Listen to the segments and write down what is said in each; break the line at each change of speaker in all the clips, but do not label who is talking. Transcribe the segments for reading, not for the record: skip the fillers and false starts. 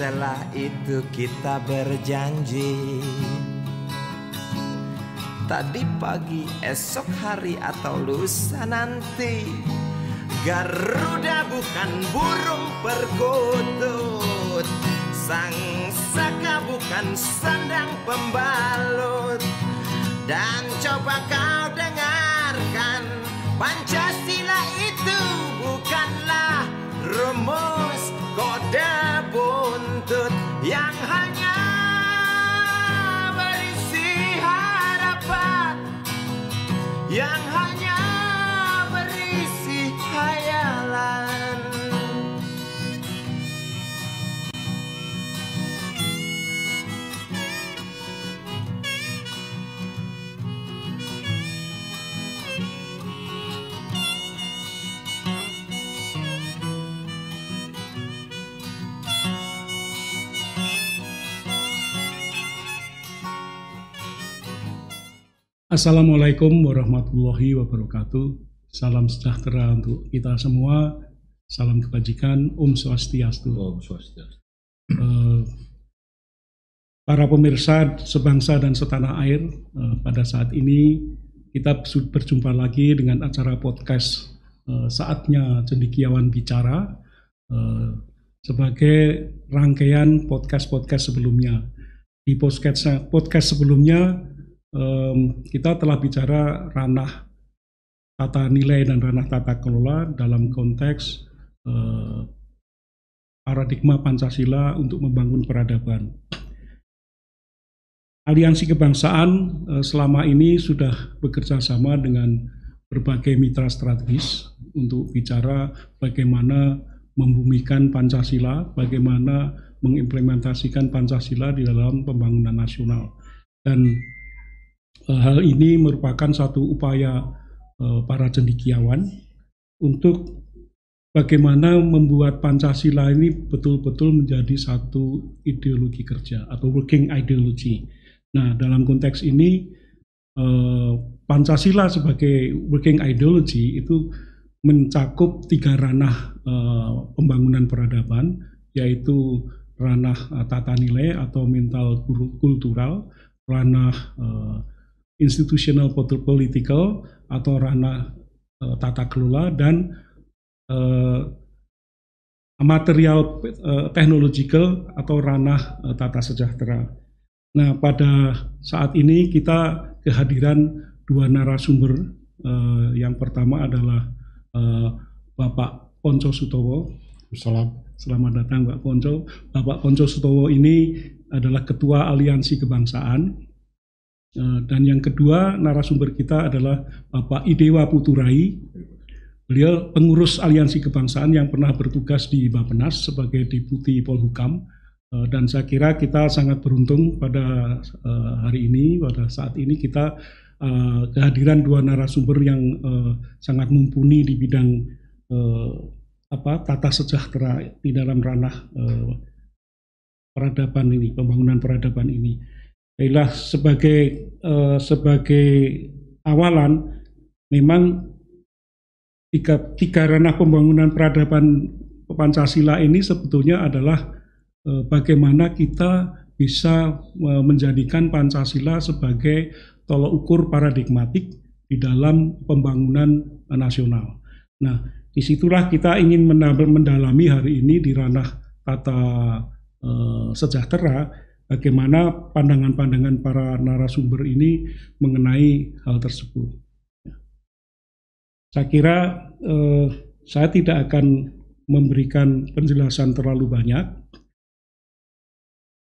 Setelah itu kita berjanji, tadi pagi, esok hari atau lusa nanti, Garuda bukan burung perkutut, sang saka bukan sandang pembalut. Dan coba kau dengarkan, Pancasila itu bukanlah rumus kode buntut yang hanya berisi harapan, yang hanya berisi khayalan.
Assalamualaikum warahmatullahi wabarakatuh. Salam sejahtera untuk kita semua. Salam kebajikan. Om Swastiastu.
Om Swastiastu.
Para pemirsa sebangsa dan setanah air, pada saat ini kita berjumpa lagi dengan acara podcast Saatnya Cendekiawan Bicara, sebagai rangkaian podcast sebelumnya. Di podcast sebelumnya kita telah bicara ranah tata nilai dan ranah tata kelola dalam konteks paradigma Pancasila untuk membangun peradaban. Aliansi kebangsaan selama ini sudah bekerja sama dengan berbagai mitra strategis untuk bicara bagaimana membumikan Pancasila, bagaimana mengimplementasikan Pancasila di dalam pembangunan nasional. Dan hal ini merupakan satu upaya para cendekiawan untuk bagaimana membuat Pancasila ini betul-betul menjadi satu ideologi kerja atau working ideology. Nah, dalam konteks ini Pancasila sebagai working ideology itu mencakup tiga ranah pembangunan peradaban, yaitu ranah tata nilai atau mental kultural, ranah institutional political atau ranah tata kelola, dan material technological atau ranah tata sejahtera. Nah, pada saat ini kita kehadiran dua narasumber. Yang pertama adalah Bapak Pontjo Sutowo. Selamat datang Pak Pontjo. Bapak Pontjo Sutowo ini adalah Ketua Aliansi Kebangsaan. Dan yang kedua narasumber kita adalah Bapak Idewa Puturai. Beliau pengurus Aliansi Kebangsaan yang pernah bertugas di Bappenas sebagai Deputi Polhukam. Dan saya kira kita sangat beruntung pada hari ini, pada saat ini kita kehadiran dua narasumber yang sangat mumpuni di bidang tata sejahtera di dalam ranah peradaban ini, pembangunan peradaban ini. Baiklah, sebagai awalan, memang tiga ranah pembangunan peradaban Pancasila ini sebetulnya adalah bagaimana kita bisa menjadikan Pancasila sebagai tolok ukur paradigmatik di dalam pembangunan nasional. Nah, disitulah kita ingin mendalami hari ini di ranah tata sejahtera, bagaimana pandangan-pandangan para narasumber ini mengenai hal tersebut. Saya kira saya tidak akan memberikan penjelasan terlalu banyak.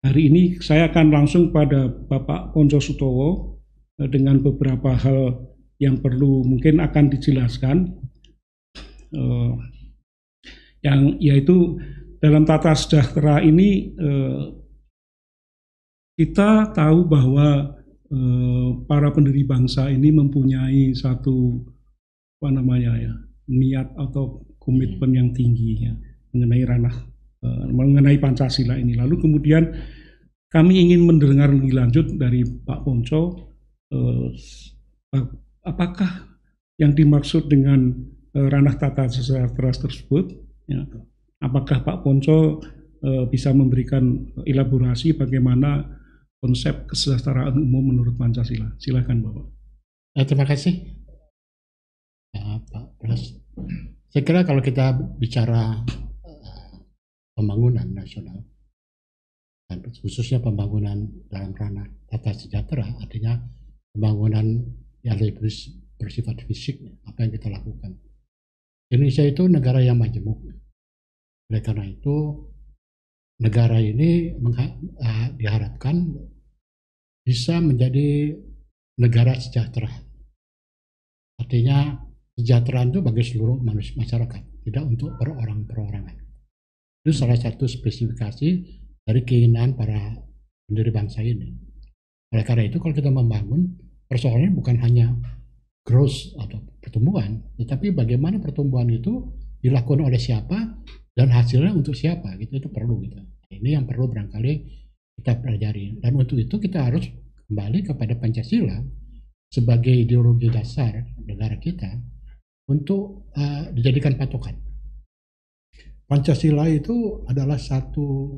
Hari ini saya akan langsung pada Bapak Pontjo Sutowo dengan beberapa hal yang perlu mungkin akan dijelaskan, yang yaitu dalam tata sejahtera ini kita tahu bahwa para pendiri bangsa ini mempunyai satu niat atau komitmen yang tinggi ya, mengenai Pancasila ini. Lalu kemudian kami ingin mendengar lebih lanjut dari Pak Pontjo, apakah yang dimaksud dengan ranah tata sejahtera tersebut? Ya. Apakah Pak Pontjo bisa memberikan elaborasi bagaimana konsep kesejahteraan umum menurut Pancasila. Silakan Bapak.
Terima kasih Pak Pras. Saya kira kalau kita bicara pembangunan nasional, dan khususnya pembangunan dalam ranah tata sejahtera, artinya pembangunan yang lebih bersifat fisik, apa yang kita lakukan. Indonesia itu negara yang majemuk. Oleh karena itu, negara ini diharapkan bisa menjadi negara sejahtera. Artinya kesejahteraan itu bagi seluruh manusia masyarakat, tidak untuk perorangan. Itu salah satu spesifikasi dari keinginan para pendiri bangsa ini. Oleh karena itu kalau kita membangun, persoalannya bukan hanya growth atau pertumbuhan, tetapi bagaimana pertumbuhan itu dilakukan oleh siapa dan hasilnya untuk siapa, gitu. Itu perlu gitu. Ini yang perlu barangkali kita pelajari. Dan untuk itu kita harus kembali kepada Pancasila sebagai ideologi dasar negara kita untuk dijadikan patokan. Pancasila itu adalah satu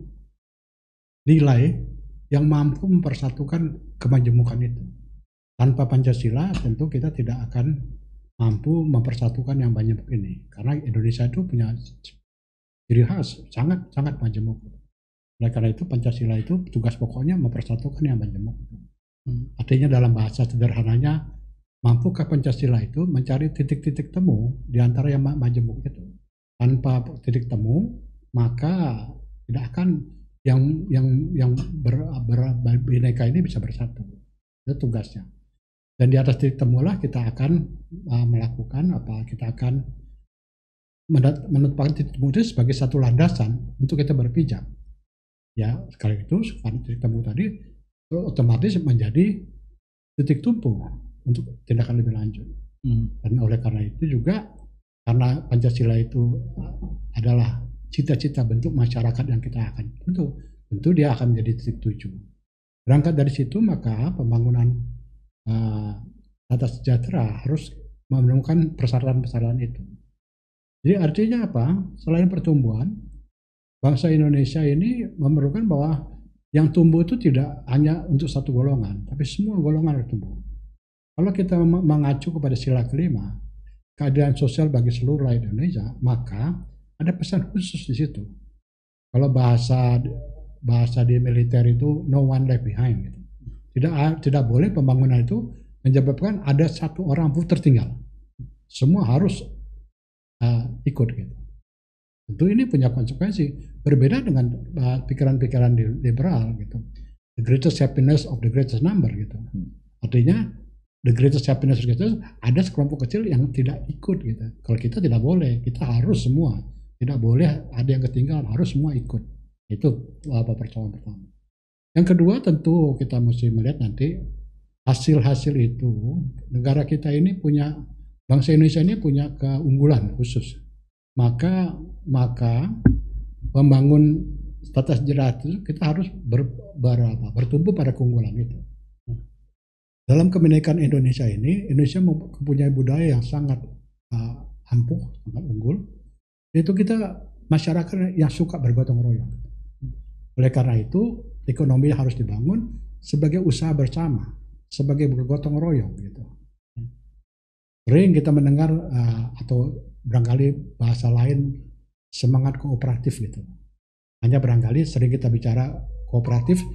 nilai yang mampu mempersatukan kemajemukan itu. Tanpa Pancasila tentu kita tidak akan mampu mempersatukan yang banyak ini. Karena Indonesia itu punya ciri khas, sangat majemuk. Oleh karena itu Pancasila itu tugas pokoknya mempersatukan yang majemuk. Artinya dalam bahasa sederhananya, mampukah Pancasila itu mencari titik-titik temu di antara yang majemuk itu. Tanpa titik temu, maka tidak akan yang berbineka ini bisa bersatu. Itu tugasnya. Dan di atas titik temulah kita akan melakukan kita akan menetapkan titik temu itu sebagai satu landasan untuk kita berpijak. Ya, sekali itu titik temu tadi otomatis menjadi titik tumpu untuk tindakan lebih lanjut. Dan oleh karena itu juga, karena Pancasila itu adalah cita-cita bentuk masyarakat yang kita akan tentu dia akan menjadi titik tuju. Berangkat dari situ maka pembangunan tata sejahtera harus menemukan persyaratan-persyaratan itu. Jadi artinya apa? Selain pertumbuhan, bangsa Indonesia ini memerlukan bahwa yang tumbuh itu tidak hanya untuk satu golongan, tapi semua golongan harus tumbuh. Kalau kita mengacu kepada sila kelima, keadilan sosial bagi seluruh rakyat Indonesia, maka ada pesan khusus di situ. Kalau bahasa di militer itu no one left behind gitu. Tidak boleh pembangunan itu menyebabkan ada satu orang pun tertinggal. Semua harus ikut gitu. Tentu ini punya konsekuensi berbeda dengan pikiran-pikiran liberal gitu. The greatest happiness of the greatest number gitu. Artinya the greatest happiness gitu, ada sekelompok kecil yang tidak ikut gitu. Kalau kita tidak boleh, kita harus semua. Tidak boleh ada yang ketinggalan, harus semua ikut. Itu persoalan pertama. Yang kedua tentu kita mesti melihat nanti hasil-hasil itu. Negara kita ini punya, bangsa Indonesia ini punya keunggulan khusus. Maka membangun tata sejahtera itu kita harus bertumbuh pada keunggulan itu. Dalam kebinekaan Indonesia ini, Indonesia mempunyai budaya yang sangat ampuh, sangat unggul. Itu kita masyarakat yang suka bergotong royong. Oleh karena itu, ekonomi harus dibangun sebagai usaha bersama, sebagai bergotong royong gitu. Sering kita mendengar atau barangkali bahasa lain semangat kooperatif gitu. Hanya barangkali sering kita bicara kooperatif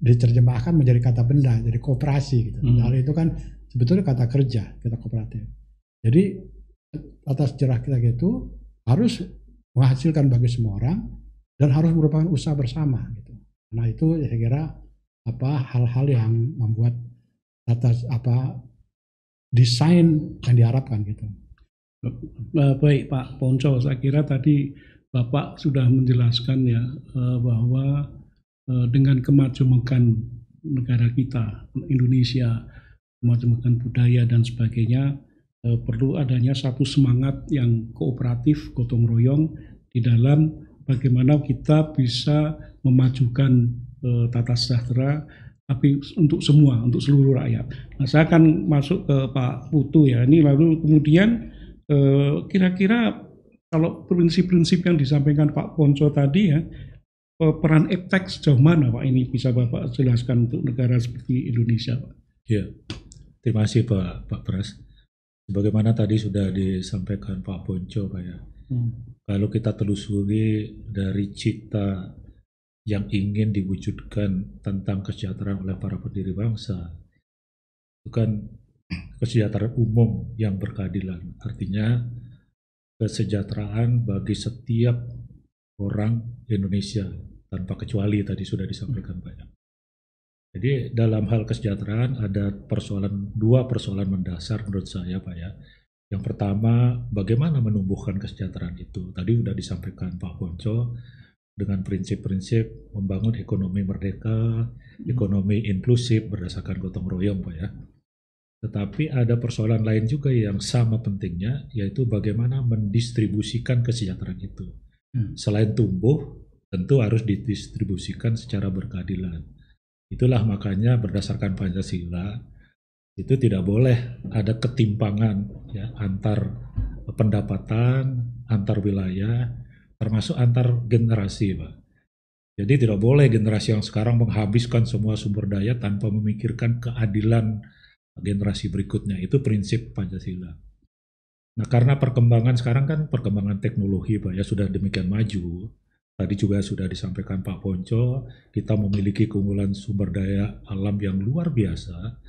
diterjemahkan menjadi kata benda, jadi kooperasi gitu. Hal itu kan sebetulnya kata kerja, kita kooperatif. Jadi atas sejarah kita gitu harus menghasilkan bagi semua orang dan harus merupakan usaha bersama gitu. Nah itu saya kira hal-hal yang membuat desain yang diharapkan gitu.
Baik Pak Poncol, saya kira tadi Bapak sudah menjelaskan ya bahwa dengan kemajemukan negara kita, Indonesia, kemajemukan budaya dan sebagainya, perlu adanya satu semangat yang kooperatif, gotong royong di dalam bagaimana kita bisa memajukan tata sejahtera, tapi untuk semua, untuk seluruh rakyat. Nah, saya akan masuk ke Pak Putu ya. Ini lalu kemudian kira-kira kalau prinsip-prinsip yang disampaikan Pak Ponco tadi ya, peran iptek sejauh mana Pak ini bisa Bapak jelaskan untuk negara seperti Indonesia Pak?
Ya, terima kasih Pak Pras. Sebagaimana tadi sudah disampaikan Pak Ponco Pak ya. Kalau kita telusuri dari cita yang ingin diwujudkan tentang kesejahteraan oleh para pendiri bangsa, itu kan kesejahteraan umum yang berkeadilan. Artinya kesejahteraan bagi setiap orang Indonesia tanpa kecuali, tadi sudah disampaikan Pak ya. Jadi dalam hal kesejahteraan ada dua persoalan mendasar menurut saya Pak ya. Yang pertama, bagaimana menumbuhkan kesejahteraan itu. Tadi sudah disampaikan Pak Ponco dengan prinsip-prinsip membangun ekonomi merdeka, ekonomi inklusif berdasarkan gotong royong Pak ya. Tetapi ada persoalan lain juga yang sama pentingnya, yaitu bagaimana mendistribusikan kesejahteraan itu. Selain tumbuh, tentu harus didistribusikan secara berkeadilan. Itulah makanya berdasarkan Pancasila, itu tidak boleh ada ketimpangan ya, antar pendapatan, antar wilayah, termasuk antar generasi Pak. Jadi tidak boleh generasi yang sekarang menghabiskan semua sumber daya tanpa memikirkan keadilan generasi berikutnya. Itu prinsip Pancasila. Nah, karena perkembangan sekarang kan perkembangan teknologi Pak ya sudah demikian maju. Tadi juga sudah disampaikan Pak Ponco, kita memiliki keunggulan sumber daya alam yang luar biasa,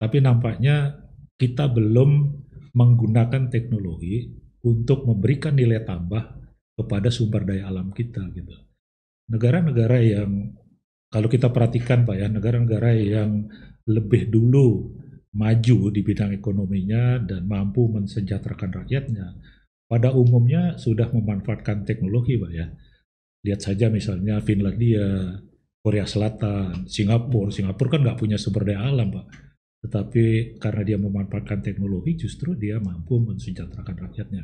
tapi nampaknya kita belum menggunakan teknologi untuk memberikan nilai tambah kepada sumber daya alam kita gitu. Negara-negara yang, kalau kita perhatikan Pak ya, negara-negara yang lebih dulu maju di bidang ekonominya dan mampu mensejahterakan rakyatnya, pada umumnya sudah memanfaatkan teknologi Pak ya. Lihat saja misalnya Finlandia, Korea Selatan, Singapura. Singapura kan nggak punya sumber daya alam Pak. Tetapi karena dia memanfaatkan teknologi, justru dia mampu mensejahterakan rakyatnya.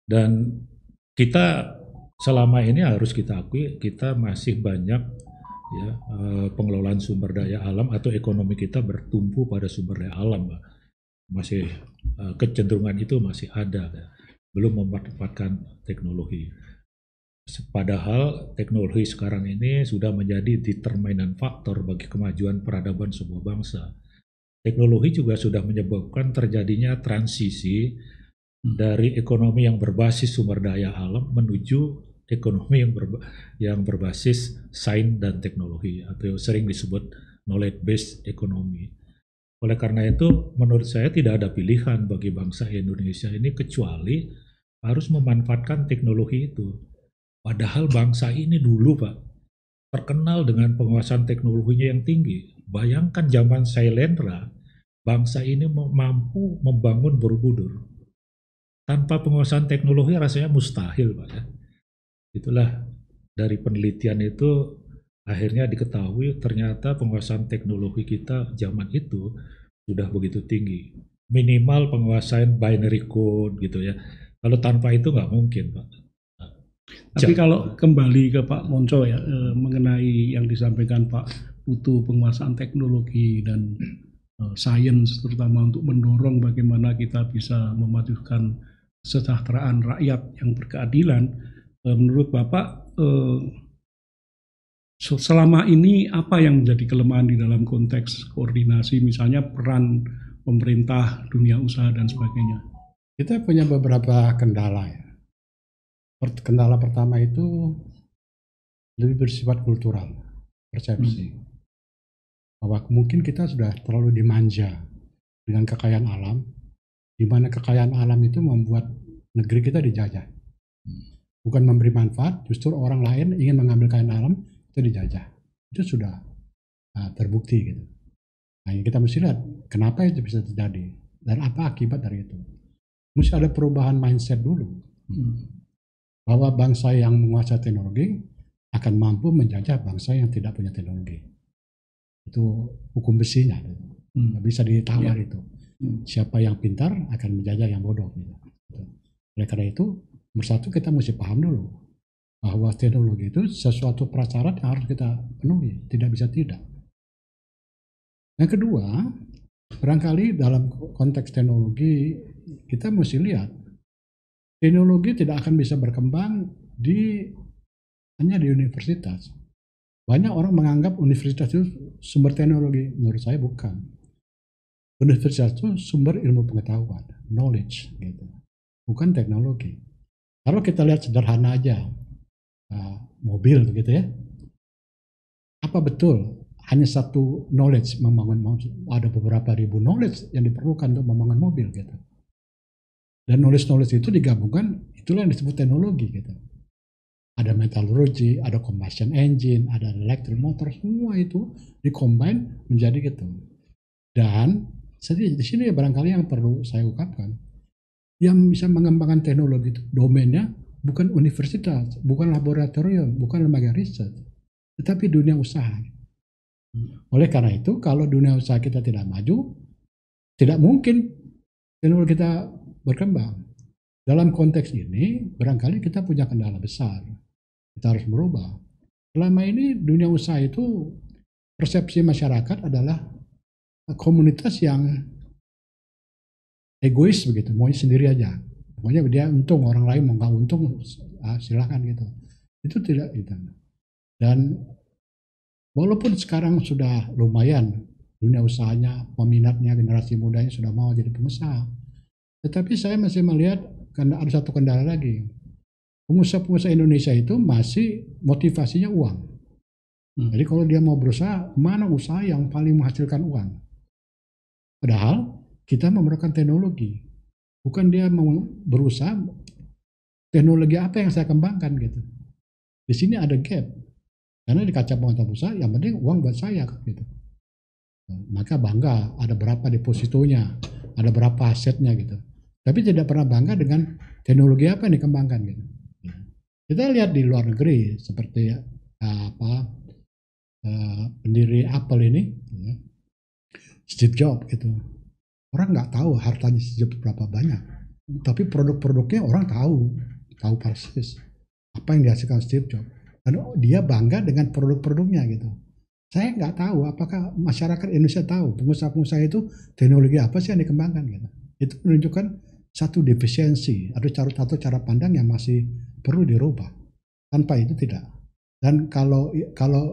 Dan kita selama ini harus kita akui, kita masih banyak ya, pengelolaan sumber daya alam atau ekonomi kita bertumpu pada sumber daya alam Pak. Masih kecenderungan itu masih ada, belum memanfaatkan teknologi. Padahal teknologi sekarang ini sudah menjadi determinan faktor bagi kemajuan peradaban sebuah bangsa. Teknologi juga sudah menyebabkan terjadinya transisi dari ekonomi yang berbasis sumber daya alam menuju ekonomi yang berbasis sains dan teknologi atau sering disebut knowledge based economy. Oleh karena itu, menurut saya tidak ada pilihan bagi bangsa Indonesia ini kecuali harus memanfaatkan teknologi itu. Padahal bangsa ini dulu Pak terkenal dengan penguasaan teknologinya yang tinggi. Bayangkan zaman Sailendra, bangsa ini mampu membangun Borobudur. Tanpa penguasaan teknologi rasanya mustahil Pak ya. Itulah dari penelitian itu akhirnya diketahui ternyata penguasaan teknologi kita zaman itu sudah begitu tinggi. Minimal penguasaan binary code gitu ya. Kalau tanpa itu nggak mungkin Pak.
Tapi kalau kembali ke Pak Ponco ya, mengenai yang disampaikan Pak Putu, penguasaan teknologi dan sains terutama untuk mendorong bagaimana kita bisa memajukan kesejahteraan rakyat yang berkeadilan, menurut Bapak selama ini apa yang menjadi kelemahan di dalam konteks koordinasi, misalnya peran pemerintah, dunia usaha dan sebagainya?
Kita punya beberapa kendala ya. Kendala pertama itu lebih bersifat kultural, persepsi. Bahwa mungkin kita sudah terlalu dimanja dengan kekayaan alam, di mana kekayaan alam itu membuat negeri kita dijajah. Bukan memberi manfaat, justru orang lain ingin mengambil kekayaan alam, itu dijajah. Itu sudah terbukti gitu. Nah, kita mesti lihat kenapa itu bisa terjadi dan apa akibat dari itu. Mesti ada perubahan mindset dulu. Bahwa bangsa yang menguasai teknologi akan mampu menjajah bangsa yang tidak punya teknologi. Itu hukum besinya. Nggak bisa ditawar itu. Siapa yang pintar akan menjajah yang bodoh. Gitu. Oleh karena itu, bersatu kita mesti paham dulu bahwa teknologi itu sesuatu prasyarat yang harus kita penuhi. Tidak bisa tidak. Yang kedua, barangkali dalam konteks teknologi kita mesti lihat teknologi tidak akan bisa berkembang di hanya di universitas. Banyak orang menganggap universitas itu sumber teknologi. Menurut saya bukan. Universitas itu sumber ilmu pengetahuan, knowledge, gitu. Bukan teknologi. Kalau kita lihat sederhana aja, mobil begitu ya. Apa betul hanya satu knowledge membangun mobil? Ada beberapa ribu knowledge yang diperlukan untuk membangun mobil gitu. Dan knowledge itu digabungkan, itulah yang disebut teknologi gitu. Ada metallurgy, ada combustion engine, ada electric motor, semua itu dikombin menjadi gitu. Dan di sini barangkali yang perlu saya ungkapkan, yang bisa mengembangkan teknologi itu domainnya bukan universitas, bukan laboratorium, bukan lembaga riset, tetapi dunia usaha. Oleh karena itu, kalau dunia usaha kita tidak maju, tidak mungkin teknologi kita berkembang. Dalam konteks ini, barangkali kita punya kendala besar. Kita harus berubah. Selama ini dunia usaha itu, persepsi masyarakat adalah komunitas yang egois begitu, maunya sendiri aja. Pokoknya dia untung, orang lain mau nggak untung, silakan gitu. Itu tidak gitu. Dan walaupun sekarang sudah lumayan dunia usahanya, peminatnya, generasi mudanya sudah mau jadi pengusaha, tetapi saya masih melihat ada satu kendala lagi. Pengusaha-pengusaha Indonesia itu masih motivasinya uang. Jadi kalau dia mau berusaha, mana usaha yang paling menghasilkan uang? Padahal kita memerlukan teknologi. Bukan dia mau berusaha, teknologi apa yang saya kembangkan gitu. Di sini ada gap. Karena di kaca pengusaha usaha, yang penting uang buat saya gitu. Maka bangga ada berapa depositonya, ada berapa asetnya gitu. Tapi tidak pernah bangga dengan teknologi apa yang dikembangkan gitu. Kita lihat di luar negeri seperti pendiri Apple ini, Steve Jobs gitu. Orang nggak tahu hartanya Steve Jobs berapa banyak, tapi produk-produknya orang tahu persis apa yang dihasilkan Steve Jobs. Dan dia bangga dengan produk-produknya gitu. Saya nggak tahu apakah masyarakat Indonesia tahu pengusaha-pengusaha itu teknologi apa sih yang dikembangkan gitu. Itu menunjukkan satu defisiensi, ada satu cara pandang yang masih perlu dirubah. Tanpa itu tidak. Dan kalau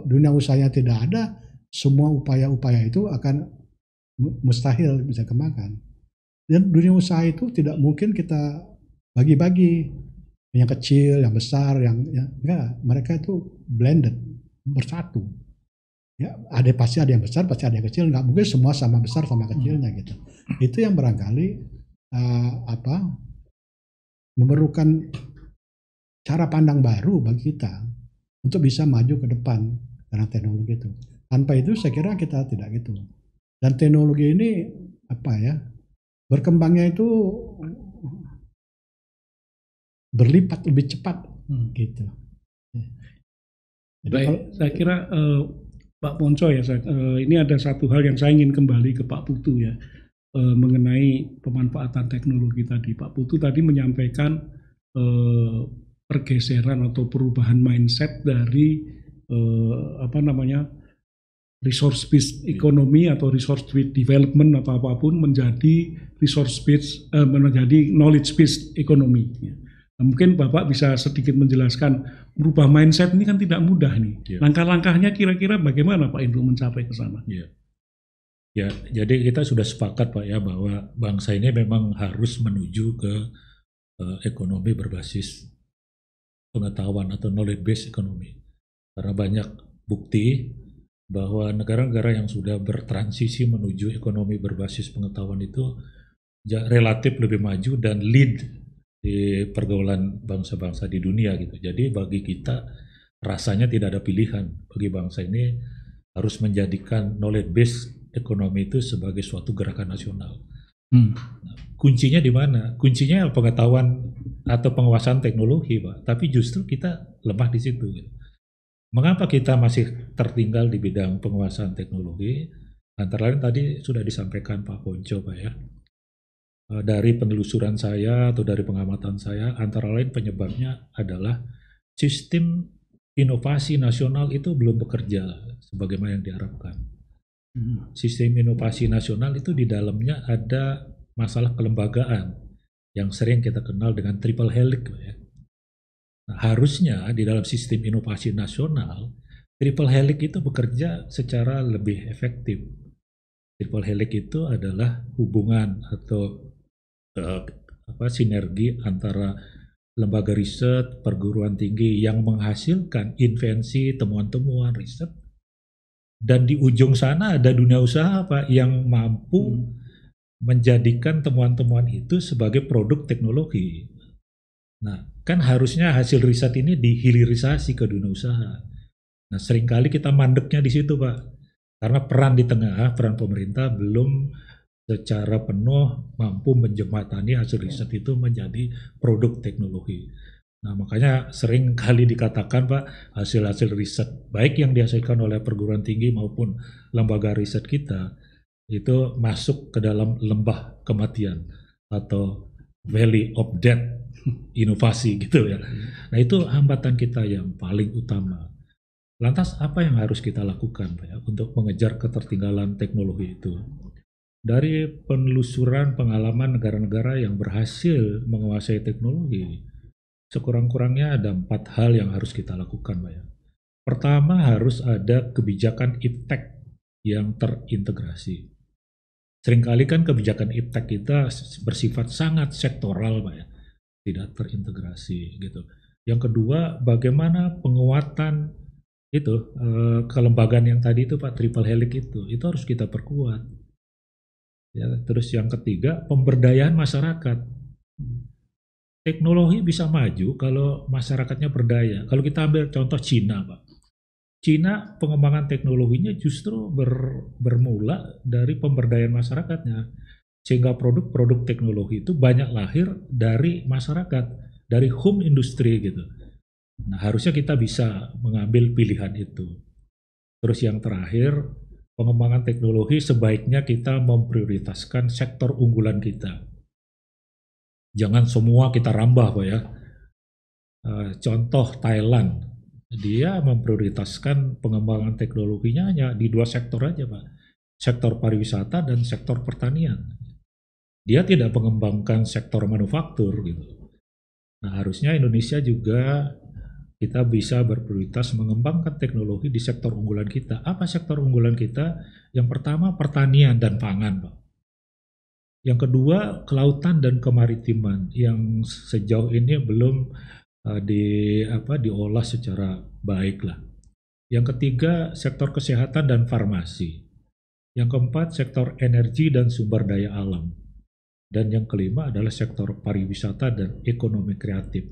dunia usahanya tidak ada, semua upaya-upaya itu akan mustahil bisa kembangkan. Dan dunia usaha itu tidak mungkin kita bagi-bagi, yang kecil, yang besar, enggak. Mereka itu blended, bersatu. Ya, pasti ada yang besar, pasti ada yang kecil. Enggak mungkin semua sama besar sama kecilnya gitu. Itu yang barangkali memerlukan cara pandang baru bagi kita untuk bisa maju ke depan karena teknologi itu. Tanpa itu saya kira kita tidak gitu. Dan teknologi ini berkembangnya itu berlipat lebih cepat gitu. Jadi
baik, saya kira Pak Ponco ya, ini ada satu hal yang saya ingin kembali ke Pak Putu ya, mengenai pemanfaatan teknologi tadi. Pak Putu tadi menyampaikan pergeseran atau perubahan mindset dari resource based economy atau resource based development atau apapun menjadi resource based menjadi knowledge based economy. Nah, mungkin Bapak bisa sedikit menjelaskan merubah mindset ini kan tidak mudah nih. Langkah-langkahnya kira-kira bagaimana Pak untuk mencapai ke sana?
Ya, jadi kita sudah sepakat Pak ya bahwa bangsa ini memang harus menuju ke ekonomi berbasis pengetahuan atau knowledge based economy. Karena banyak bukti bahwa negara-negara yang sudah bertransisi menuju ekonomi berbasis pengetahuan itu relatif lebih maju dan lead di pergaulan bangsa-bangsa di dunia gitu. Jadi bagi kita rasanya tidak ada pilihan bagi bangsa ini harus menjadikan knowledge based ekonomi itu sebagai suatu gerakan nasional. Nah, kuncinya di mana? Kuncinya pengetahuan atau penguasaan teknologi, Pak. Tapi justru kita lemah di situ. Gitu. Mengapa kita masih tertinggal di bidang penguasaan teknologi? Antara lain tadi sudah disampaikan Pak Ponco, Pak ya. Dari penelusuran saya atau dari pengamatan saya, antara lain penyebabnya adalah sistem inovasi nasional itu belum bekerja sebagaimana yang diharapkan. Sistem inovasi nasional itu di dalamnya ada masalah kelembagaan yang sering kita kenal dengan triple helix, ya. Nah, harusnya di dalam sistem inovasi nasional, triple helix itu bekerja secara lebih efektif. Triple helix itu adalah hubungan atau sinergi antara lembaga riset, perguruan tinggi yang menghasilkan invensi, temuan-temuan riset, dan di ujung sana ada dunia usaha Pak yang mampu menjadikan temuan-temuan itu sebagai produk teknologi. Nah, kan harusnya hasil riset ini dihilirisasi ke dunia usaha. Nah, seringkali kita mandeknya di situ Pak, karena peran di tengah, peran pemerintah belum secara penuh mampu menjembatani hasil riset itu menjadi produk teknologi. Nah, makanya sering kali dikatakan Pak, hasil-hasil riset baik yang dihasilkan oleh perguruan tinggi maupun lembaga riset kita itu masuk ke dalam lembah kematian atau valley of death inovasi gitu ya. Nah, itu hambatan kita yang paling utama. Lantas apa yang harus kita lakukan Pak ya untuk mengejar ketertinggalan teknologi itu? Dari penelusuran pengalaman negara-negara yang berhasil menguasai teknologi, sekurang-kurangnya ada 4 hal yang harus kita lakukan, Pak ya. Pertama, harus ada kebijakan iptek yang terintegrasi. Seringkali kan kebijakan iptek kita bersifat sangat sektoral, Pak ya, tidak terintegrasi gitu. Yang kedua, bagaimana penguatan itu kelembagaan yang tadi itu Pak, triple helix itu harus kita perkuat. Ya, terus yang ketiga, pemberdayaan masyarakat. Teknologi bisa maju kalau masyarakatnya berdaya. Kalau kita ambil contoh Cina, Pak. Cina pengembangan teknologinya justru bermula dari pemberdayaan masyarakatnya. Sehingga produk-produk teknologi itu banyak lahir dari masyarakat, dari home industry gitu. Nah, harusnya kita bisa mengambil pilihan itu. Terus yang terakhir, pengembangan teknologi sebaiknya kita memprioritaskan sektor unggulan kita. Jangan semua kita rambah Pak ya. Contoh Thailand, dia memprioritaskan pengembangan teknologinya hanya di 2 sektor aja Pak. Sektor pariwisata dan sektor pertanian. Dia tidak mengembangkan sektor manufaktur gitu. Nah, harusnya Indonesia juga kita bisa berprioritas mengembangkan teknologi di sektor unggulan kita. Apa sektor unggulan kita? Yang pertama pertanian dan pangan, Pak. Yang kedua kelautan dan kemaritiman yang sejauh ini belum diolah secara baik lah. Yang ketiga sektor kesehatan dan farmasi. Yang keempat sektor energi dan sumber daya alam. Dan yang kelima adalah sektor pariwisata dan ekonomi kreatif.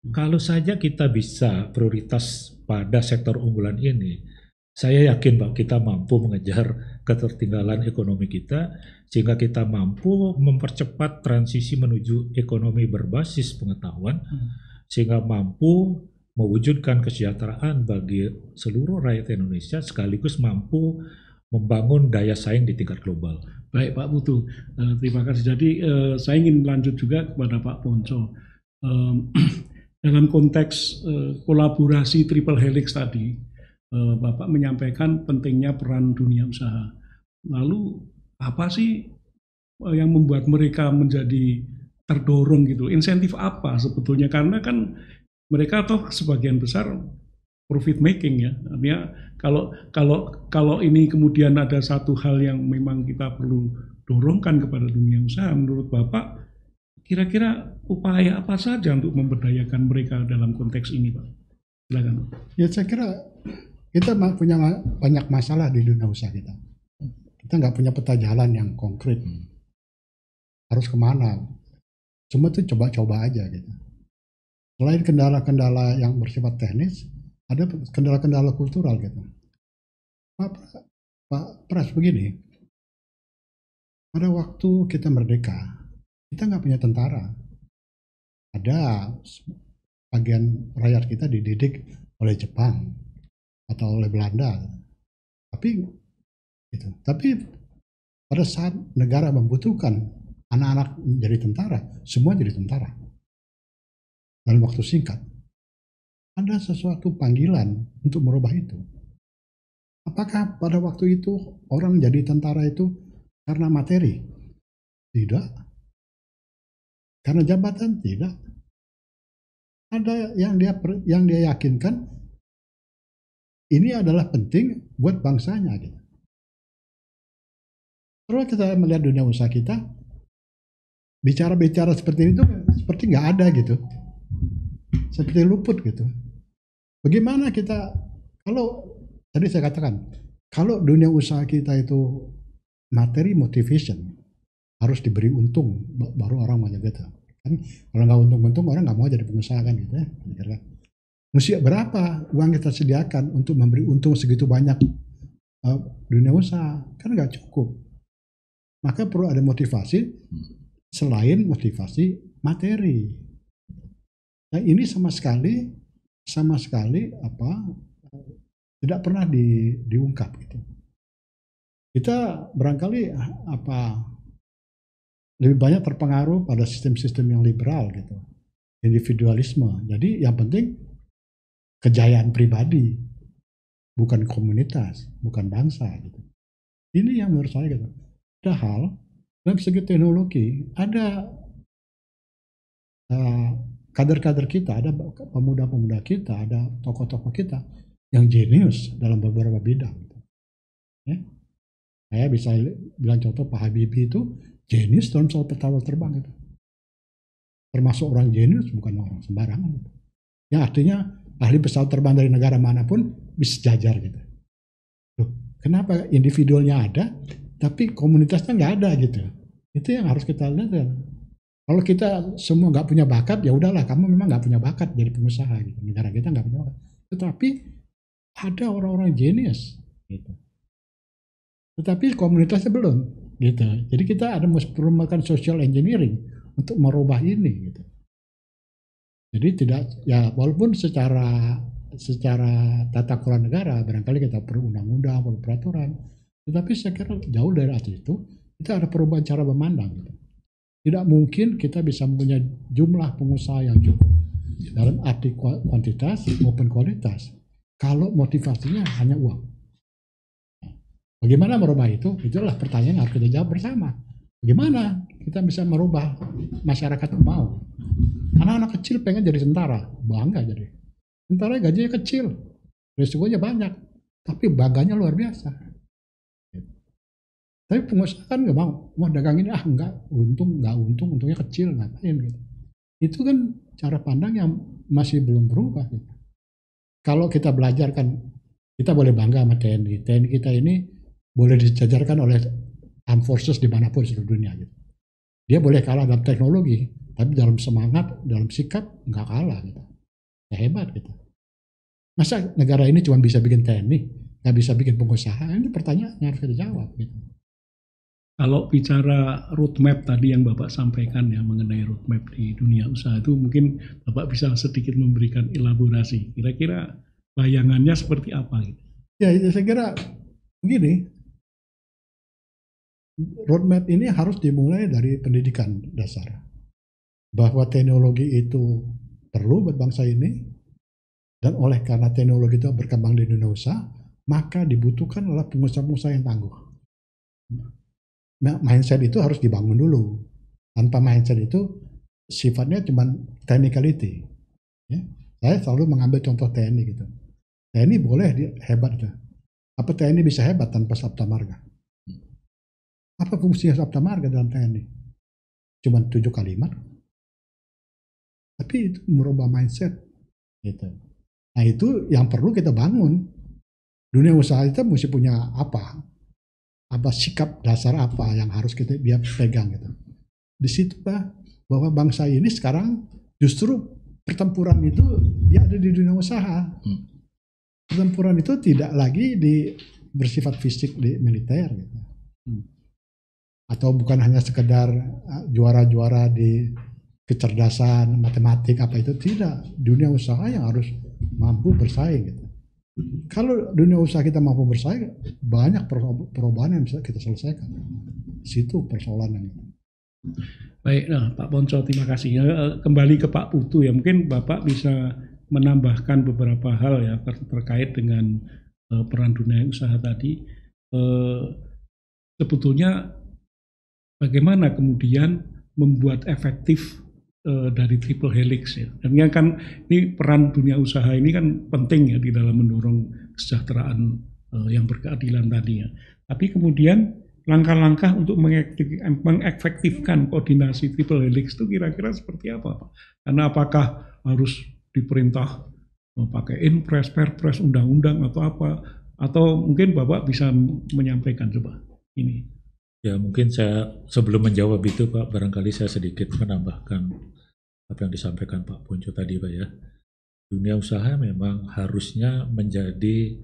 Kalau saja kita bisa prioritas pada sektor unggulan ini, saya yakin Pak kita mampu mengejar ketertinggalan ekonomi kita, sehingga kita mampu mempercepat transisi menuju ekonomi berbasis pengetahuan, sehingga mampu mewujudkan kesejahteraan bagi seluruh rakyat Indonesia, sekaligus mampu membangun daya saing di tingkat global.
Baik Pak Putu, terima kasih. Jadi saya ingin lanjut juga kepada Pak Ponco. Dalam konteks kolaborasi triple helix tadi, Bapak menyampaikan pentingnya peran dunia usaha. Lalu apa sih yang membuat mereka menjadi terdorong gitu? Insentif apa sebetulnya? Karena kan mereka toh sebagian besar profit making ya. Artinya kalau ini kemudian ada satu hal yang memang kita perlu dorongkan kepada dunia usaha, menurut Bapak kira-kira upaya apa saja untuk memberdayakan mereka dalam konteks ini, Pak? Silakan.
Ya saya kira kita punya banyak masalah di dunia usaha kita. Kita nggak punya peta jalan yang konkret. Harus kemana? Cuma tuh coba-coba aja gitu. Selain kendala-kendala yang bersifat teknis, ada kendala-kendala kultural gitu. Pak Pras begini, pada waktu kita merdeka, kita nggak punya tentara. Ada bagian rakyat kita dididik oleh Jepang atau oleh Belanda. Tapi pada saat negara membutuhkan anak-anak jadi tentara, semua jadi tentara. Dalam waktu singkat. Ada sesuatu panggilan untuk merubah itu. Apakah pada waktu itu orang jadi tentara itu karena materi? Tidak. Karena jabatan? Tidak. ada yang dia yakinkan ini adalah penting buat bangsanya gitu. Kalau kita melihat dunia usaha kita, bicara-bicara seperti itu seperti nggak ada gitu, seperti luput gitu. Bagaimana kita, kalau tadi saya katakan, kalau dunia usaha kita itu materi motivation, harus diberi untung baru orang mau jadi gitu. Kan kalau nggak untung-untung orang nggak mau jadi pengusaha kan gitu ya. Mesti berapa uang kita sediakan untuk memberi untung segitu banyak dunia usaha, kan nggak cukup. Maka perlu ada motivasi selain motivasi materi. Nah ini sama sekali tidak pernah diungkap gitu. Kita barangkali lebih banyak terpengaruh pada sistem-sistem yang liberal gitu, individualisme. Jadi yang penting kejayaan pribadi, bukan komunitas, bukan bangsa gitu. Ini yang menurut saya gitu. Padahal dalam segi teknologi ada kader-kader kita, ada pemuda-pemuda kita, ada tokoh-tokoh kita yang jenius dalam beberapa bidang. Gitu. Ya. Saya bisa bilang contoh Pak Habibie itu jenius dalam soal pesawat terbang itu. Termasuk orang jenius, bukan orang sembarangan. Gitu. Yang artinya ahli pesawat terbang dari negara manapun bisa sejajar gitu. Loh, kenapa individualnya ada, tapi komunitasnya nggak ada gitu. Itu yang harus kita lihat ya. Kalau kita semua nggak punya bakat, ya udahlah, kamu memang nggak punya bakat jadi pengusaha gitu. Negara kita nggak punya bakat. Tetapi ada orang-orang jenius gitu. Tetapi komunitasnya belum gitu. Jadi kita ada perlu melakukan social engineering untuk merubah ini gitu. Jadi tidak, ya walaupun secara tata kelola negara barangkali kita perlu undang-undang, perlu peraturan, tetapi saya kira jauh dari itu kita ada perubahan cara memandang gitu. Tidak mungkin kita bisa mempunyai jumlah pengusaha yang cukup dalam arti kuantitas maupun kualitas kalau motivasinya hanya uang. Bagaimana merubah itu? Itulah pertanyaan yang harus kita jawab bersama. Bagaimana kita bisa merubah masyarakat mau? Anak-anak kecil pengen jadi tentara, bangga jadi. Tentara gajinya kecil, risikonya banyak, tapi bangganya luar biasa. Tapi pengusaha kan nggak mau dagang ini, nggak untung, untungnya kecil, ngapain gitu. Itu kan cara pandang yang masih belum berubah. Gitu. Kalau kita belajar kan, kita boleh bangga sama TNI. TNI kita ini boleh dijajarkan oleh armed forces dimanapun di seluruh dunia. Gitu. Dia boleh kalah dalam teknologi, tapi dalam semangat, dalam sikap nggak kalah. Gitu. Ya hebat gitu. Masa negara ini cuma bisa bikin TNI, nggak bisa bikin pengusaha? Ini pertanyaan yang harus kita jawab. Gitu.
Kalau bicara roadmap tadi yang Bapak sampaikan ya mengenai roadmap di dunia usaha itu mungkin Bapak bisa sedikit memberikan elaborasi. Kira-kira bayangannya seperti apa gitu?
Ya saya kira begini, roadmap ini harus dimulai dari pendidikan dasar. Bahwa teknologi itu perlu buat bangsa ini, dan oleh karena teknologi itu berkembang di dunia usaha, maka dibutuhkan oleh pengusaha-pengusaha yang tangguh. Mindset itu harus dibangun dulu. Tanpa mindset itu sifatnya cuma technicality. Ya. Saya selalu mengambil contoh TNI gitu. TNI boleh hebat tuh. Apa TNI bisa hebat tanpa Sabta Marga? Apa fungsinya Sabta Marga dalam TNI? Cuma 7 kalimat. Tapi itu merubah mindset. Gitu. Nah itu yang perlu kita bangun. Dunia usaha itu mesti punya apa sikap dasar apa yang harus dia pegang gitu. Di situ bahwa bangsa ini sekarang justru pertempuran itu dia ada di dunia usaha. Pertempuran itu tidak lagi bersifat fisik di militer gitu. Atau bukan hanya sekedar juara-juara di kecerdasan matematik apa itu, tidak. Dunia usaha yang harus mampu bersaing gitu. Kalau dunia usaha kita mampu bersaing, banyak perubahan yang bisa kita selesaikan. Situ persoalannya.
Baik, nah Pak Poncol, terima kasih. Kembali ke Pak Putu ya, mungkin Bapak bisa menambahkan beberapa hal ya terkait dengan peran dunia usaha tadi. Sebetulnya bagaimana kemudian membuat efektif dari triple helix ya. Dan kan ini peran dunia usaha ini kan penting ya di dalam mendorong kesejahteraan yang berkeadilan tadi ya. Tapi kemudian langkah-langkah untuk mengefektifkan koordinasi triple helix itu kira-kira seperti apa, Pak? Karena apakah harus diperintah pakai inpres, perpres, undang-undang atau apa? Atau mungkin Bapak bisa menyampaikan coba ini.
Ya mungkin saya sebelum menjawab itu Pak, barangkali saya sedikit menambahkan apa yang disampaikan Pak Punco tadi Pak ya. Dunia usaha memang harusnya menjadi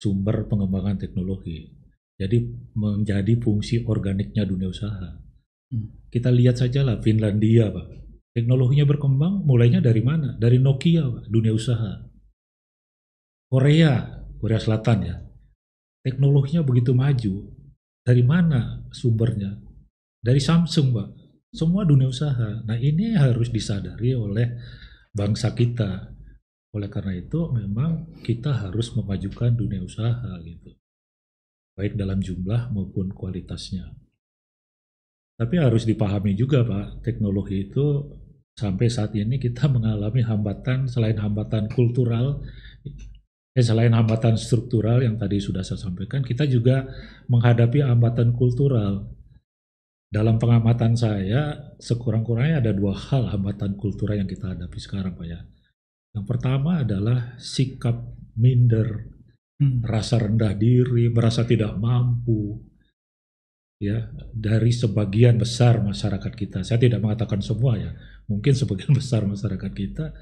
sumber pengembangan teknologi. Jadi menjadi fungsi organiknya dunia usaha. Kita lihat saja lah Finlandia Pak. Teknologinya berkembang mulainya dari mana? Dari Nokia Pak, dunia usaha. Korea Selatan ya. Teknologinya begitu maju. Dari mana sumbernya? Dari Samsung, Pak. Semua dunia usaha. Nah, ini harus disadari oleh bangsa kita. Oleh karena itu, memang kita harus memajukan dunia usaha gitu. Baik dalam jumlah maupun kualitasnya. Tapi harus dipahami juga, Pak, teknologi itu sampai saat ini kita mengalami hambatan selain hambatan kultural, selain hambatan struktural yang tadi sudah saya sampaikan, kita juga menghadapi hambatan kultural. Dalam pengamatan saya, sekurang-kurangnya ada 2 hal hambatan kultural yang kita hadapi sekarang, Pak ya. Yang pertama adalah sikap minder, rasa rendah diri, merasa tidak mampu, ya, dari sebagian besar masyarakat kita. Saya tidak mengatakan semua ya, mungkin sebagian besar masyarakat kita.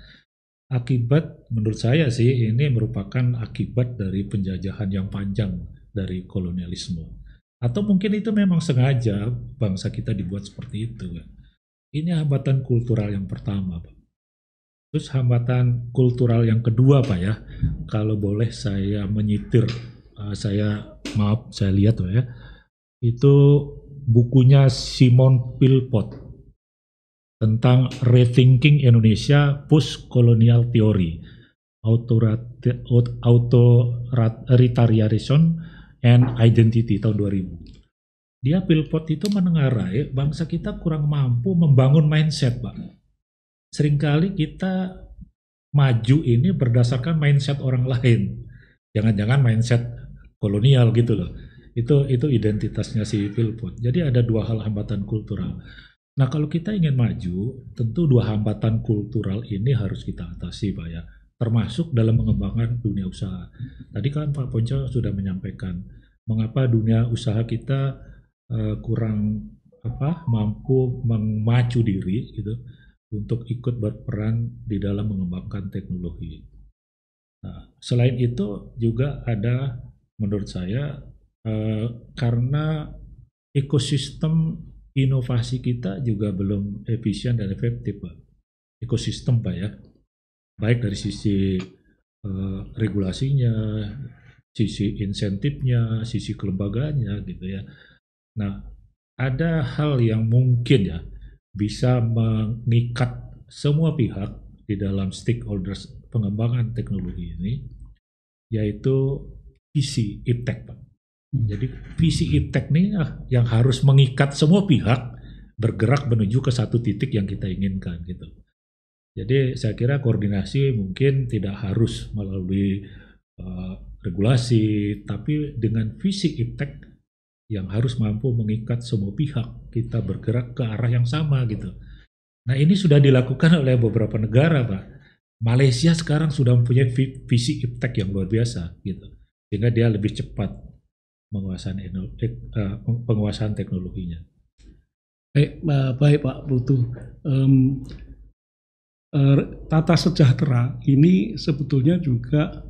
Akibat, menurut saya sih, ini merupakan akibat dari penjajahan yang panjang dari kolonialisme. Atau mungkin itu memang sengaja bangsa kita dibuat seperti itu. Ini hambatan kultural yang pertama, Pak. Terus hambatan kultural yang kedua, Pak ya, kalau boleh saya menyitir, saya lihat Pak ya, itu bukunya Simon Philpott tentang Rethinking Indonesia Post-Colonial Theory, Authoritarianism and Identity tahun 2000. Dia Philpott itu menengarai bangsa kita kurang mampu membangun mindset, Pak. Seringkali kita maju ini berdasarkan mindset orang lain. Jangan-jangan mindset kolonial gitu loh. Itu identitasnya si Philpott. Jadi ada 2 hal hambatan kultural. Nah, kalau kita ingin maju, tentu 2 hambatan kultural ini harus kita atasi, Pak ya. Termasuk dalam mengembangkan dunia usaha. Tadi kan Pak Ponco sudah menyampaikan mengapa dunia usaha kita kurang mampu memacu diri gitu untuk ikut berperan di dalam mengembangkan teknologi. Nah, selain itu juga ada menurut saya karena ekosistem inovasi kita juga belum efisien dan efektif, Pak. Ekosistem, Pak ya. Baik dari sisi regulasinya, sisi insentifnya, sisi kelembagaannya gitu ya. Nah, ada hal yang mungkin ya bisa mengikat semua pihak di dalam stakeholders pengembangan teknologi ini, yaitu visi IPTEK, Pak. Jadi visi IPTEK ini yang harus mengikat semua pihak bergerak menuju ke satu titik yang kita inginkan gitu. Jadi saya kira koordinasi mungkin tidak harus melalui regulasi, tapi dengan visi IPTEK yang harus mampu mengikat semua pihak, kita bergerak ke arah yang sama gitu. Nah, ini sudah dilakukan oleh beberapa negara, Pak. Malaysia sekarang sudah mempunyai visi IPTEK yang luar biasa gitu, sehingga dia lebih cepat penguasaan teknologinya.
Baik Pak Putu. Tata sejahtera ini sebetulnya juga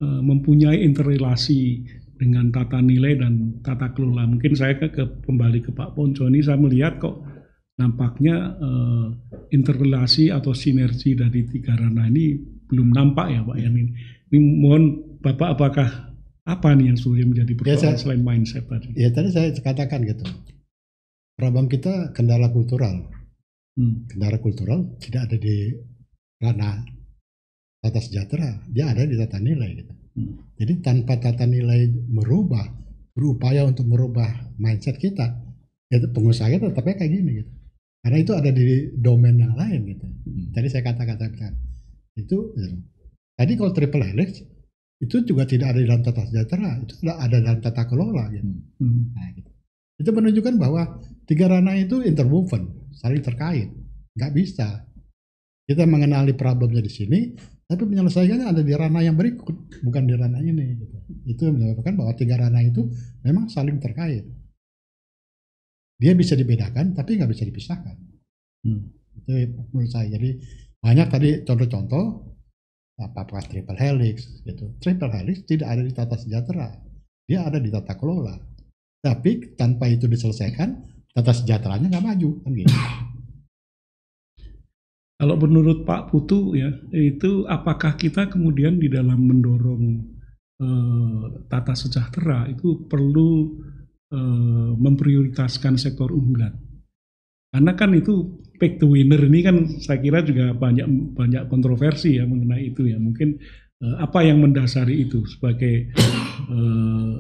mempunyai interrelasi dengan tata nilai dan tata kelola. Mungkin saya kembali ke Pak Ponco ini, saya melihat kok nampaknya interrelasi atau sinergi dari 3 ranah ini belum nampak ya Pak. Ini mohon Bapak apakah apa nih yang sebenarnya menjadi persoalan selain mindset tadi?
Ya tadi saya katakan gitu. Problem kita kendala kultural. Kendala kultural tidak ada di ranah tata sejahtera, dia ada di tata nilai gitu. Jadi tanpa tata nilai berupaya untuk merubah mindset kita, ya pengusaha kita tetapnya kayak gini gitu. Karena itu ada di domain yang lain gitu. Tadi saya katakan itu. Tadi kalau triple helix itu juga tidak ada di dalam tata sejahtera, itu ada dalam tata kelola gitu. Nah, gitu. Itu menunjukkan bahwa 3 ranah itu interwoven, saling terkait. Nggak bisa kita mengenali problemnya di sini, tapi penyelesaiannya ada di ranah yang berikut, bukan di ranah ini. Gitu. Itu menyebabkan bahwa 3 ranah itu memang saling terkait. Dia bisa dibedakan, tapi nggak bisa dipisahkan. Itu menurut saya. Jadi banyak tadi contoh-contoh apa triple helix gitu. Triple helix tidak ada di tata sejahtera, dia ada di tata kelola. Tapi tanpa itu diselesaikan, tata sejahteranya nggak maju kan gitu.
Kalau menurut Pak Putu ya, itu apakah kita kemudian di dalam mendorong tata sejahtera itu perlu memprioritaskan sektor unggulan? Karena kan itu pick the winner ini kan saya kira juga banyak kontroversi ya mengenai itu ya. Mungkin apa yang mendasari itu sebagai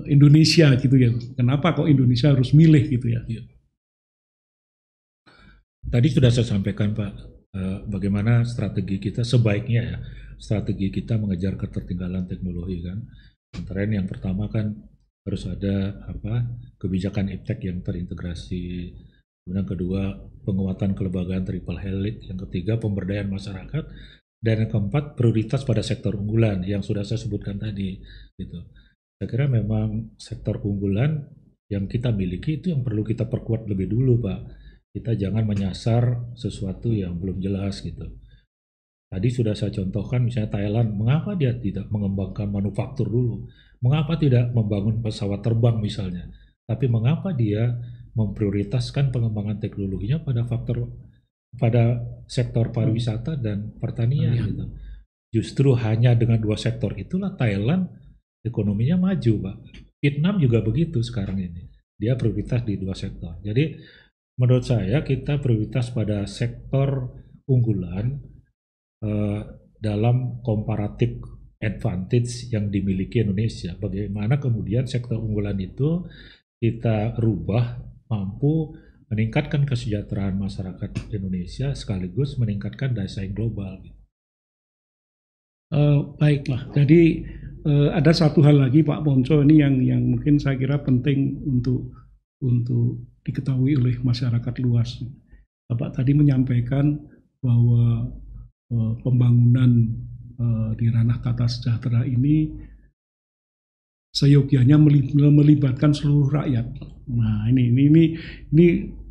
Indonesia gitu ya. Kenapa kok Indonesia harus milih gitu ya?
Tadi sudah saya sampaikan Pak, bagaimana strategi kita sebaiknya ya, strategi kita mengejar ketertinggalan teknologi kan. Antara yang pertama kan harus ada kebijakan iptek yang terintegrasi. Kemudian kedua, penguatan kelembagaan triple helix. Yang ketiga, pemberdayaan masyarakat. Dan yang keempat, prioritas pada sektor unggulan yang sudah saya sebutkan tadi. Gitu. Saya kira memang sektor unggulan yang kita miliki itu yang perlu kita perkuat lebih dulu, Pak. Kita jangan menyasar sesuatu yang belum jelas gitu. Tadi sudah saya contohkan misalnya Thailand, mengapa dia tidak mengembangkan manufaktur dulu? Mengapa tidak membangun pesawat terbang misalnya? Tapi mengapa dia memprioritaskan pengembangan teknologinya pada sektor pariwisata dan pertanian gitu. Justru hanya dengan 2 sektor itulah Thailand ekonominya maju, Pak. Vietnam juga begitu sekarang ini. Dia prioritas di 2 sektor. Jadi menurut saya kita prioritas pada sektor unggulan dalam comparative advantage yang dimiliki Indonesia. Bagaimana kemudian sektor unggulan itu kita rubah mampu meningkatkan kesejahteraan masyarakat Indonesia sekaligus meningkatkan daya saing global.
Baiklah, jadi ada satu hal lagi Pak Ponco ini yang mungkin saya kira penting untuk diketahui oleh masyarakat luas. Bapak tadi menyampaikan bahwa pembangunan di ranah tata sejahtera ini seyogianya melibatkan seluruh rakyat. Nah, ini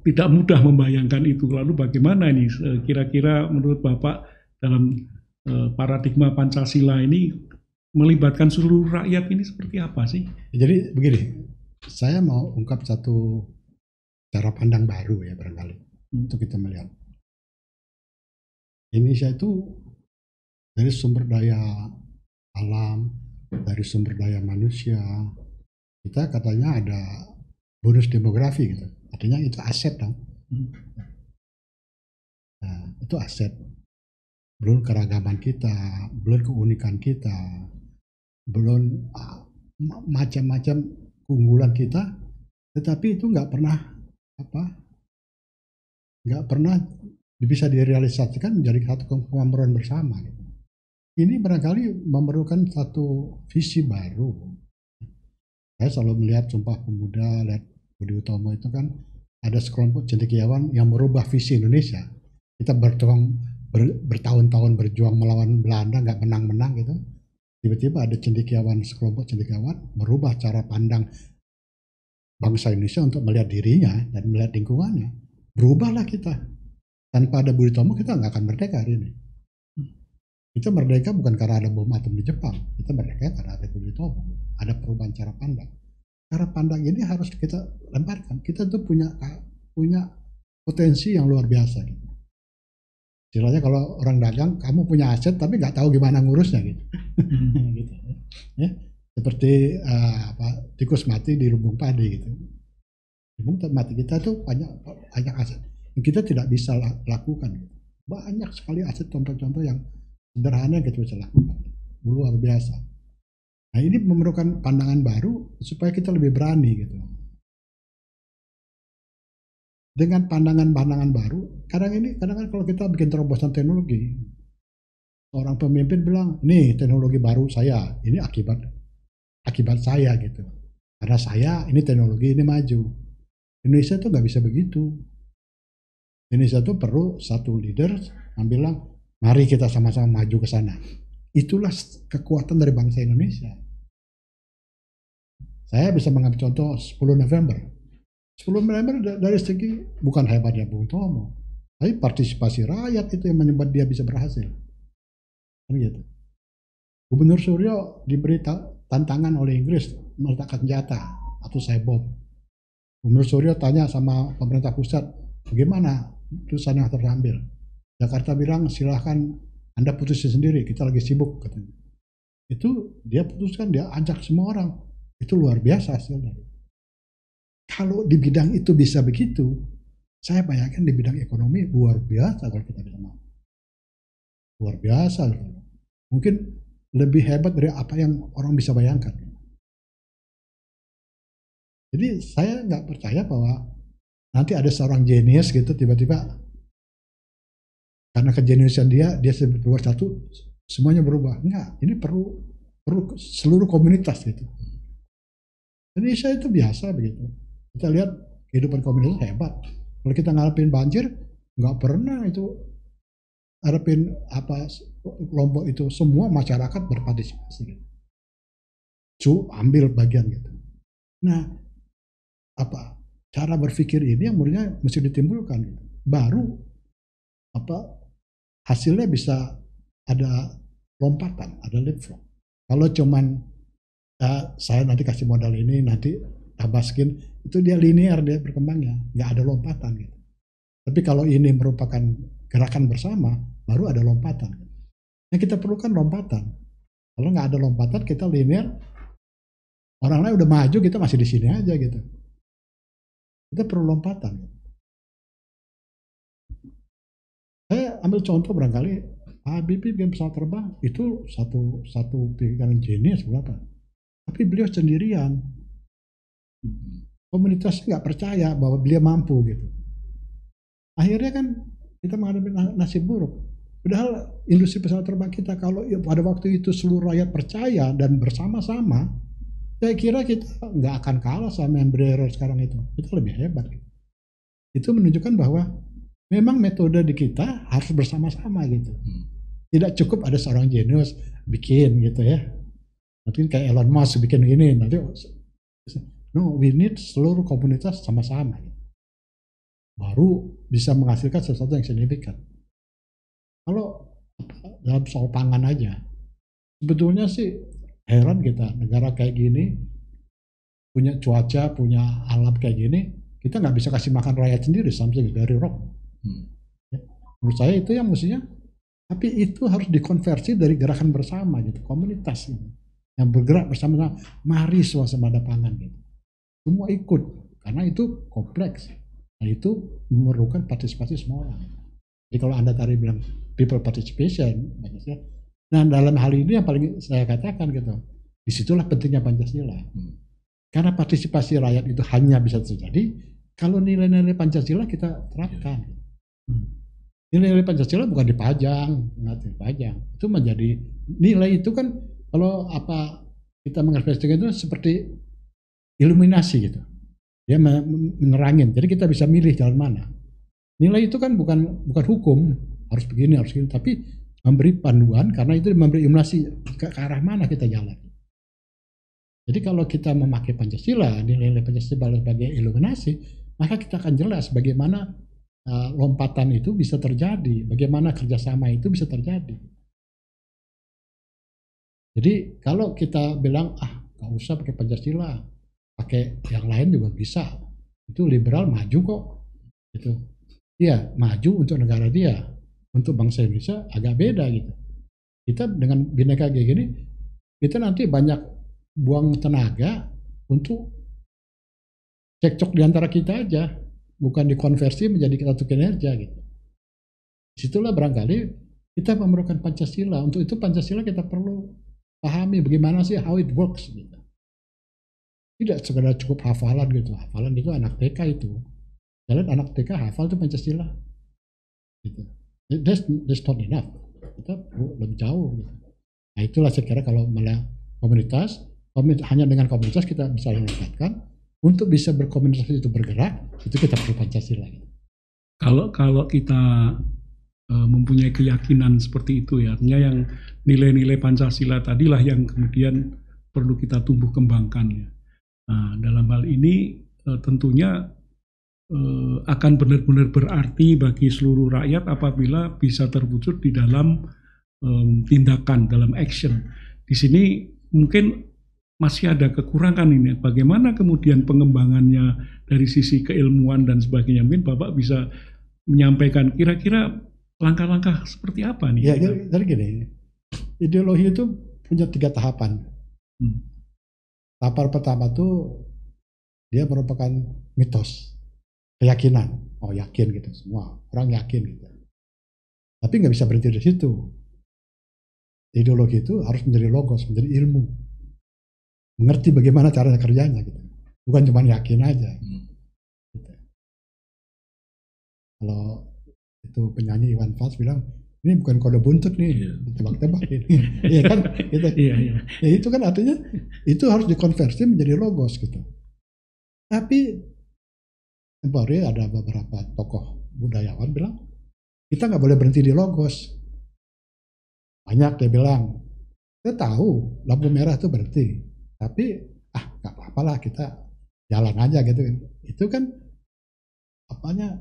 tidak mudah membayangkan itu. Lalu bagaimana ini kira-kira menurut Bapak dalam paradigma Pancasila ini melibatkan seluruh rakyat ini seperti apa sih?
Jadi begini, saya mau ungkap satu cara pandang baru ya barangkali untuk kita melihat. Indonesia itu dari sumber daya alam, dari sumber daya manusia, kita katanya ada bonus demografi gitu. Artinya itu aset dong. Nah, itu aset. Belum keragaman kita, belum keunikan kita, belum macam-macam keunggulan kita, tetapi itu nggak pernah bisa direalisasikan menjadi satu kemakmuran bersama. Gitu. Ini barangkali memerlukan satu visi baru. Saya selalu melihat Sumpah Pemuda, lihat Budi Utomo itu kan ada sekelompok cendekiawan yang merubah visi Indonesia. Kita bertahun-tahun berjuang melawan Belanda, nggak menang-menang gitu. Tiba-tiba ada sekelompok cendekiawan merubah cara pandang bangsa Indonesia untuk melihat dirinya dan melihat lingkungannya. Berubahlah kita. Tanpa ada Budi Utomo kita nggak akan merdeka hari ini. Kita merdeka bukan karena ada bom atom di Jepang. Kita merdeka karena ada Budi Utomo. Ada perubahan cara pandang. Cara pandang ini harus kita lemparkan. Kita tuh punya potensi yang luar biasa. Gitu. Istilahnya kalau orang dagang, kamu punya aset tapi nggak tahu gimana ngurusnya gitu. Gitu. Ya. Seperti tikus mati di lumbung padi gitu. Lumbung mati kita tuh banyak aset yang kita tidak bisa lakukan. Gitu. Banyak sekali aset contoh-contoh yang sederhana yang kita bisa lakukan. Luar biasa. Nah ini memerlukan pandangan baru supaya kita lebih berani gitu. dengan pandangan-pandangan baru. Kadang kalau kita bikin terobosan teknologi, orang pemimpin bilang, nih teknologi baru saya, ini akibat saya gitu. Karena saya, ini teknologi ini maju. Indonesia tuh nggak bisa begitu. Indonesia tuh perlu satu leader yang bilang, mari kita sama-sama maju ke sana. Itulah kekuatan dari bangsa Indonesia. Saya bisa mengambil contoh 10 November. 10 November dari segi bukan hebatnya Bung Tomo, tapi partisipasi rakyat itu yang menyebabkan dia bisa berhasil. Gitu. Gubernur Suryo diberi tantangan oleh Inggris meletakkan senjata atau saya bom. Gubernur Suryo tanya sama pemerintah pusat, bagaimana putusan yang terambil? Jakarta bilang silahkan Anda putusin sendiri, kita lagi sibuk katanya. Itu dia putuskan, dia ajak semua orang. Itu luar biasa hasilnya. Kalau di bidang itu bisa begitu, saya bayangkan di bidang ekonomi luar biasa kalau kita bisa mampu. Luar biasa. Mungkin lebih hebat dari apa yang orang bisa bayangkan. Jadi saya nggak percaya bahwa nanti ada seorang jenius gitu tiba-tiba karena kejeniusan dia berbuat satu, semuanya berubah. Enggak, ini perlu seluruh komunitas gitu. Indonesia itu biasa begitu. Kita lihat kehidupan komunitas hebat. Kalau kita ngadepin banjir, nggak pernah itu ngadepin kelompok itu, semua masyarakat berpartisipasi gitu. Ambil bagian gitu. Nah, cara berpikir ini yang menurutnya mesti ditimbulkan gitu. Baru hasilnya bisa ada lompatan, ada leapfrog. Kalau cuman saya nanti kasih modal ini, nanti tabaskin, itu dia linear, dia berkembangnya, nggak ada lompatan gitu. Tapi kalau ini merupakan gerakan bersama, baru ada lompatan. Yang kita perlukan lompatan. Kalau nggak ada lompatan, kita linear, orang lain udah maju, kita masih di sini aja gitu. Kita perlu lompatan. Saya ambil contoh barangkali, Habibie bikin pesawat terbang, itu satu pikiran jenius berapa. Tapi beliau sendirian. Komunitasnya nggak percaya bahwa beliau mampu gitu. Akhirnya kan kita menghadapi nasib buruk. Padahal industri pesawat terbang kita kalau pada waktu itu seluruh rakyat percaya dan bersama-sama, saya kira kita nggak akan kalah sama Embraer sekarang itu. Itu lebih hebat. Itu menunjukkan bahwa memang metode di kita harus bersama-sama gitu. Tidak cukup ada seorang jenius bikin gitu ya. Mungkin kayak Elon Musk bikin gini, nanti no, we need seluruh komunitas sama-sama. Baru bisa menghasilkan sesuatu yang signifikan. Kalau dalam soal pangan aja, sebetulnya sih heran kita, negara kayak gini, punya cuaca, punya alam kayak gini, kita nggak bisa kasih makan rakyat sendiri, something dari rock. Menurut saya itu yang mestinya, tapi itu harus dikonversi dari gerakan bersama gitu, komunitas gitu. Yang bergerak bersama-sama, mari swasembada pangan gitu. Semua ikut, karena itu kompleks. Dan itu memerlukan partisipasi semua orang. Jadi kalau Anda tadi bilang people participation, nah dalam hal ini yang paling saya katakan gitu, disitulah pentingnya Pancasila. Karena partisipasi rakyat itu hanya bisa terjadi kalau nilai-nilai Pancasila kita terapkan. Nilai-nilai Pancasila bukan dipajang, nggak dipajang. Itu menjadi nilai itu kan kalau kita mengekspresikan itu seperti iluminasi gitu. Dia menerangin. Jadi kita bisa milih jalan mana. Nilai itu kan bukan hukum, harus begini, harus begini, tapi memberi panduan karena itu memberi iluminasi ke arah mana kita jalan. Jadi kalau kita memakai Pancasila, nilai-nilai Pancasila sebagai iluminasi, maka kita akan jelas bagaimana lompatan itu bisa terjadi, bagaimana kerjasama itu bisa terjadi. Jadi kalau kita bilang, gak usah pakai Pancasila, pakai yang lain juga bisa, itu liberal maju kok. Gitu. Dia maju untuk negara dia, untuk bangsa Indonesia agak beda gitu. Kita dengan Bhinneka kayak gini, kita nanti banyak buang tenaga untuk cekcok di antara kita aja, bukan dikonversi menjadi satu kinerja gitu. Disitulah barangkali kita memerlukan Pancasila. Untuk itu Pancasila kita perlu pahami bagaimana sih how it works gitu. Tidak sekedar cukup hafalan gitu. Hafalan itu anak TK itu. Saya lihat anak TK hafal tuh Pancasila. Gitu. That's not enough. Kita perlu lebih jauh. Gitu. Nah itulah saya kira kalau melihat komunitas, hanya dengan komunitas kita bisa meningkatkan. Untuk bisa berkomunikasi itu bergerak, itu kita perlu Pancasila. Gitu.
Kalau kita mempunyai keyakinan seperti itu ya, artinya yang nilai-nilai Pancasila tadilah yang kemudian perlu kita tumbuh kembangkan ya. Nah, dalam hal ini tentunya akan benar-benar berarti bagi seluruh rakyat apabila bisa terwujud di dalam tindakan, dalam action. Di sini mungkin masih ada kekurangan ini. Bagaimana kemudian pengembangannya dari sisi keilmuan dan sebagainya? Mungkin Bapak bisa menyampaikan kira-kira langkah-langkah seperti apa nih?
Ya, jadi gini, ideologi itu punya 3 tahapan. Tahapan pertama tuh dia merupakan mitos, keyakinan. Oh yakin gitu, semua orang yakin gitu. Tapi nggak bisa berhenti di situ. Ideologi itu harus menjadi logos, menjadi ilmu. Mengerti bagaimana cara kerjanya gitu. Bukan cuma yakin aja. Gitu. Kalau itu penyanyi Iwan Fals bilang, ini bukan kode buntut nih, tebak-tebak ini. Iya kan? Gitu. Ya, itu kan artinya itu harus dikonversi menjadi logos gitu. Tapi kemarin ada beberapa tokoh budayawan bilang, kita nggak boleh berhenti di logos. Banyak dia bilang, kita tahu lampu merah itu berhenti. Tapi nggak apa-apa lah kita jalan aja gitu. Itu kan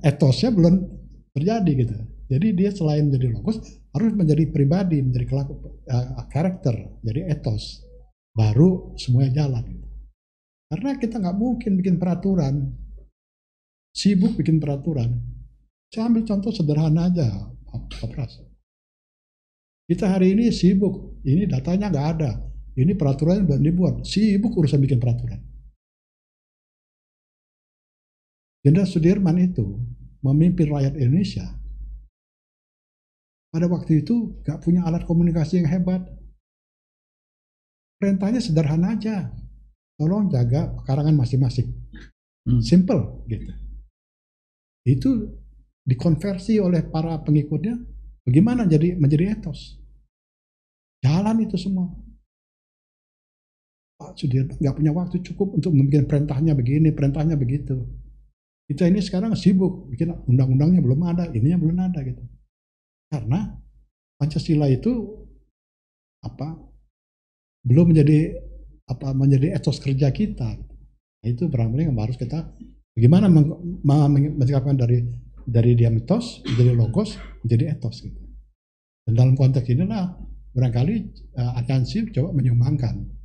etosnya belum terjadi gitu. Jadi dia selain menjadi logos harus menjadi pribadi, menjadi karakter, jadi etos. Baru semuanya jalan. Gitu. Karena kita nggak mungkin bikin peraturan, sibuk bikin peraturan. Saya ambil contoh sederhana aja, Pak Pras. Kita hari ini sibuk, ini datanya nggak ada. Ini peraturan belum dibuat, sibuk urusan bikin peraturan. Jenderal Sudirman itu memimpin rakyat Indonesia. Pada waktu itu gak punya alat komunikasi yang hebat. Perintahnya sederhana aja. Tolong jaga pekarangan masing-masing. Simple gitu. Itu dikonversi oleh para pengikutnya. Bagaimana menjadi etos. Jalan itu semua. Pak Sudirman nggak punya waktu cukup untuk membuat perintahnya begini, perintahnya begitu. Kita ini sekarang sibuk, bikin undang-undangnya belum ada, ininya belum ada gitu. Karena Pancasila itu belum menjadi etos kerja kita. Nah, itu barangkali yang harus kita bagaimana menyikapi dari dia mitos menjadi logos menjadi etos gitu. Dan dalam konteks inilah barangkali aliansi coba menyumbangkan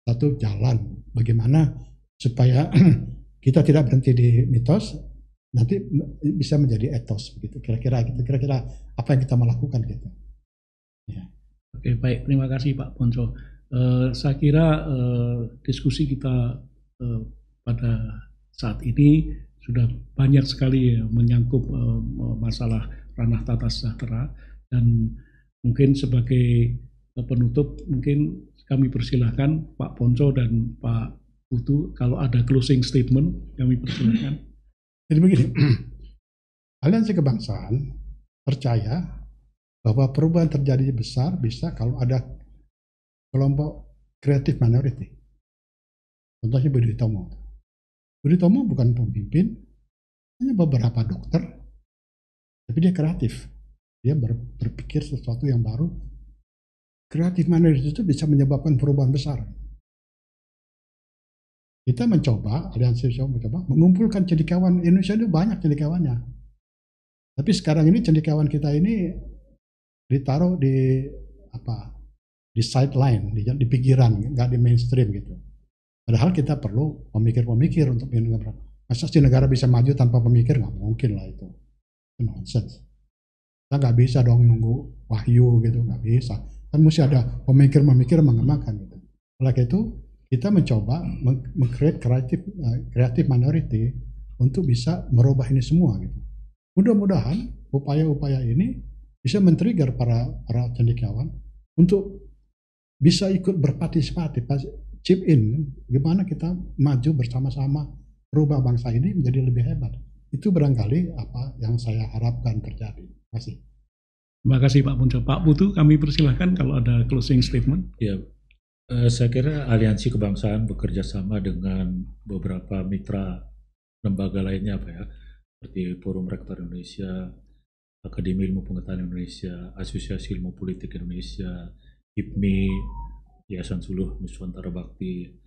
satu jalan bagaimana supaya kita tidak berhenti di mitos, nanti bisa menjadi etos begitu. Kira-kira apa yang kita melakukan gitu. Ya.
Oke, baik, terima kasih Pak Ponco. Saya kira diskusi kita pada saat ini sudah banyak sekali menyangkut masalah ranah tata sejahtera, dan mungkin sebagai penutup mungkin kami persilahkan Pak Ponco dan Pak Putu kalau ada closing statement kami persilahkan.
Jadi begini, Aliansi Kebangsaan percaya bahwa perubahan terjadi besar bisa kalau ada kelompok kreatif minority. Contohnya Budi Utomo. Budi Utomo bukan pemimpin, hanya beberapa dokter, tapi dia kreatif. Dia berpikir sesuatu yang baru. Kreatif minority itu bisa menyebabkan perubahan besar. Kita aliansi mencoba mengumpulkan cendekiawan Indonesia itu banyak cendekiawannya. Tapi sekarang ini cendekiawan kita ini ditaruh di sideline, di pinggiran, nggak di mainstream gitu. Padahal kita perlu pemikir-pemikir untuk negara. Masa sih negara bisa maju tanpa pemikir? Nggak mungkin lah itu. Itu nonsense. Kita nggak bisa dong nunggu wahyu gitu, nggak bisa. Kan mesti ada pemikir-memikir mengembangkan gitu. Oleh itu kita mencoba meng-create creative minority untuk bisa merubah ini semua gitu. Mudah-mudahan upaya-upaya ini bisa men-trigger para cendekiawan untuk bisa ikut berpartisipasi, chip in, gimana kita maju bersama-sama merubah bangsa ini menjadi lebih hebat. Itu barangkali apa yang saya harapkan terjadi. Terima kasih.
Terima kasih Pak Ponco. Pak Putu, kami persilahkan kalau ada closing statement.
Ya, saya kira Aliansi Kebangsaan bekerja sama dengan beberapa mitra lembaga lainnya, Pak ya, seperti Forum Rektor Indonesia, Akademi Ilmu Pengetahuan Indonesia, Asosiasi Ilmu Politik Indonesia, HIPMI, Yayasan Suluh Nusantara Bakti,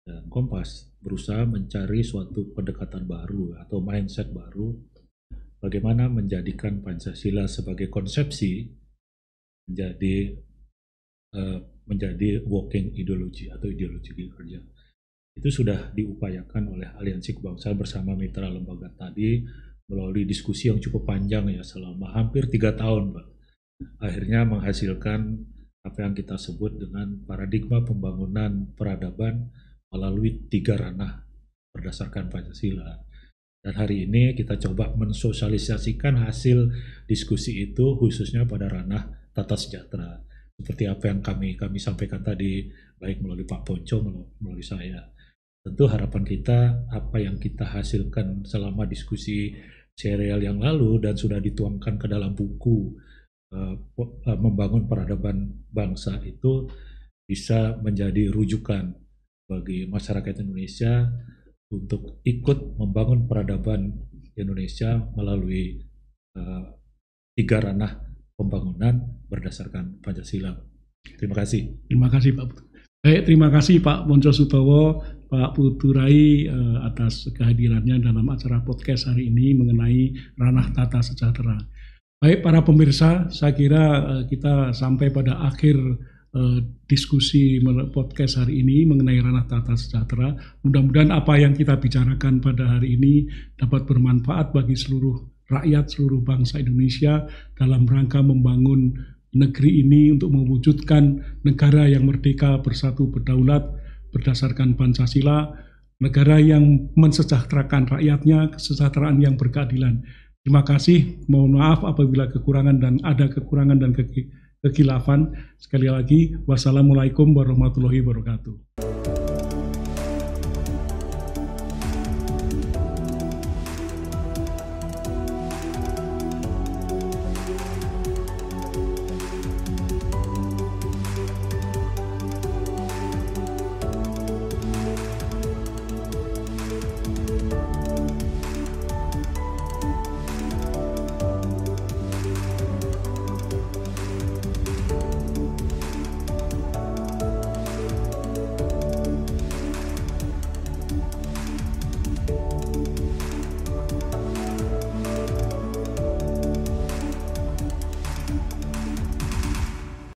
dan Kompas berusaha mencari suatu pendekatan baru atau mindset baru bagaimana menjadikan Pancasila sebagai konsepsi menjadi working ideology atau ideologi kerja. Itu sudah diupayakan oleh Aliansi Kebangsaan bersama mitra lembaga tadi melalui diskusi yang cukup panjang ya selama hampir 3 tahun, Pak. Akhirnya menghasilkan apa yang kita sebut dengan paradigma pembangunan peradaban melalui 3 ranah berdasarkan Pancasila. Dan hari ini kita coba mensosialisasikan hasil diskusi itu khususnya pada ranah tata sejahtera. Seperti apa yang kami sampaikan tadi, baik melalui Pak Ponco, melalui saya. Tentu harapan kita, apa yang kita hasilkan selama diskusi serial yang lalu dan sudah dituangkan ke dalam buku Membangun Peradaban Bangsa itu bisa menjadi rujukan bagi masyarakat Indonesia untuk ikut membangun peradaban Indonesia melalui 3 ranah pembangunan berdasarkan Pancasila. Terima kasih.
Terima kasih Pak Putu. Baik, terima kasih Pak Ponco Sutowo, Pak Putu Rai atas kehadirannya dalam acara podcast hari ini mengenai ranah tata sejahtera. Baik para pemirsa, saya kira kita sampai pada akhir diskusi podcast hari ini mengenai ranah tata sejahtera. Mudah-mudahan apa yang kita bicarakan pada hari ini dapat bermanfaat bagi seluruh rakyat, seluruh bangsa Indonesia dalam rangka membangun negeri ini untuk mewujudkan negara yang merdeka, bersatu, berdaulat berdasarkan Pancasila, negara yang mensejahterakan rakyatnya, kesejahteraan yang berkeadilan. Terima kasih, mohon maaf apabila kekurangan dan ada kekurangan dan kekhilafan. Sekali lagi, wassalamualaikum warahmatullahi wabarakatuh.